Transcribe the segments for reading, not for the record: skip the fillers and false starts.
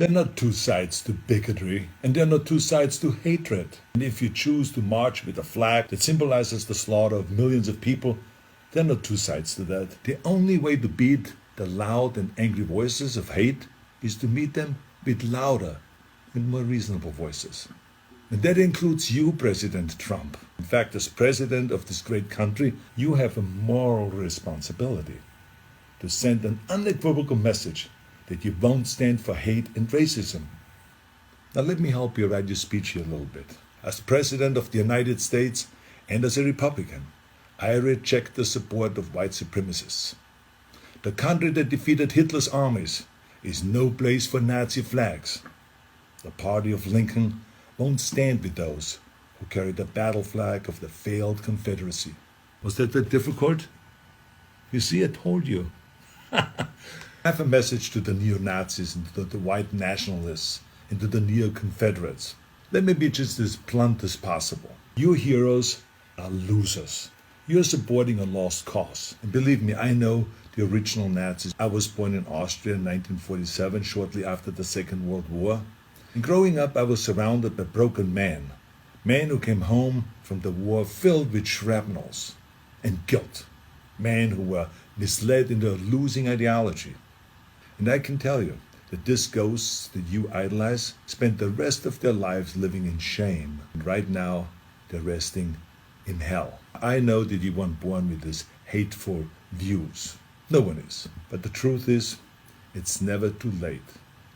There are not two sides to bigotry, and there are not two sides to hatred. And if you choose to march with a flag that symbolizes the slaughter of millions of people, there are not two sides to that. The only way to beat the loud and angry voices of hate is to meet them with louder and more reasonable voices. And that includes you, President Trump. In fact, as president of this great country, you have a moral responsibility to send an unequivocal message that you won't stand for hate and racism. Now let me help you write your speech here a little bit. As President of the United States and as a Republican, I reject the support of white supremacists. The country that defeated Hitler's armies is no place for Nazi flags. The party of Lincoln won't stand with those who carry the battle flag of the failed Confederacy. Was that very difficult? You see, I told you. I have a message to the neo-Nazis and to the white nationalists and to the neo-Confederates. Let me be just as blunt as possible. You heroes are losers. You're supporting a lost cause. And believe me, I know the original Nazis. I was born in Austria in 1947, shortly after the Second World War. And growing up, I was surrounded by broken men who came home from the war filled with shrapnels and guilt, men who were misled into a losing ideology. And I can tell you that these ghosts that you idolize spent the rest of their lives living in shame. And right now, they're resting in hell. I know that you weren't born with these hateful views. No one is. But the truth is, it's never too late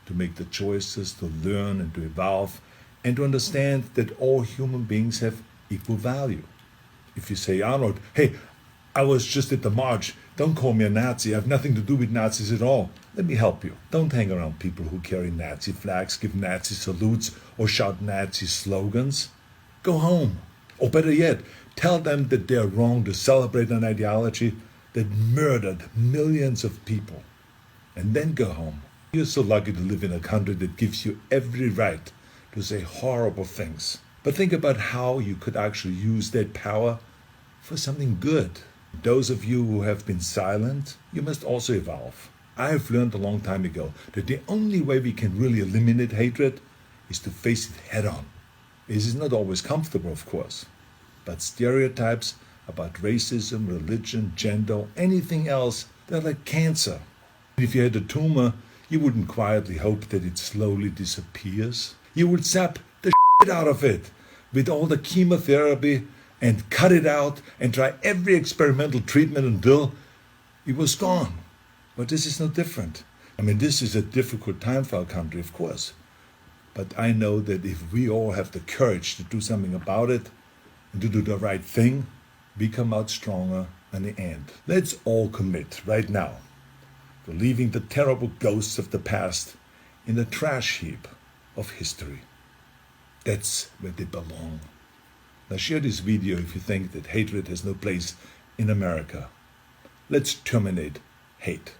to make the choices, to learn and to evolve, and to understand that all human beings have equal value. If you say, Arnold, hey, I was just at the march, don't call me a Nazi, I have nothing to do with Nazis at all. Let me help you. Don't hang around people who carry Nazi flags, give Nazi salutes, or shout Nazi slogans. Go home. Or better yet, tell them that they're wrong to celebrate an ideology that murdered millions of people. And then go home. You're so lucky to live in a country that gives you every right to say horrible things. But think about how you could actually use that power for something good. Those of you who have been silent, you must also evolve. I have learned a long time ago that the only way we can really eliminate hatred is to face it head on. It is not always comfortable, of course, but stereotypes about racism, religion, gender, anything else, they're like cancer. If you had a tumor, you wouldn't quietly hope that it slowly disappears. You would sap the shit out of it with all the chemotherapy and cut it out and try every experimental treatment until it was gone. But this is no different. I mean, this is a difficult time for our country, of course. But I know that if we all have the courage to do something about it and to do the right thing, we come out stronger in the end. Let's all commit right now to leaving the terrible ghosts of the past in the trash heap of history. That's where they belong. Now share this video if you think that hatred has no place in America. Let's terminate hate.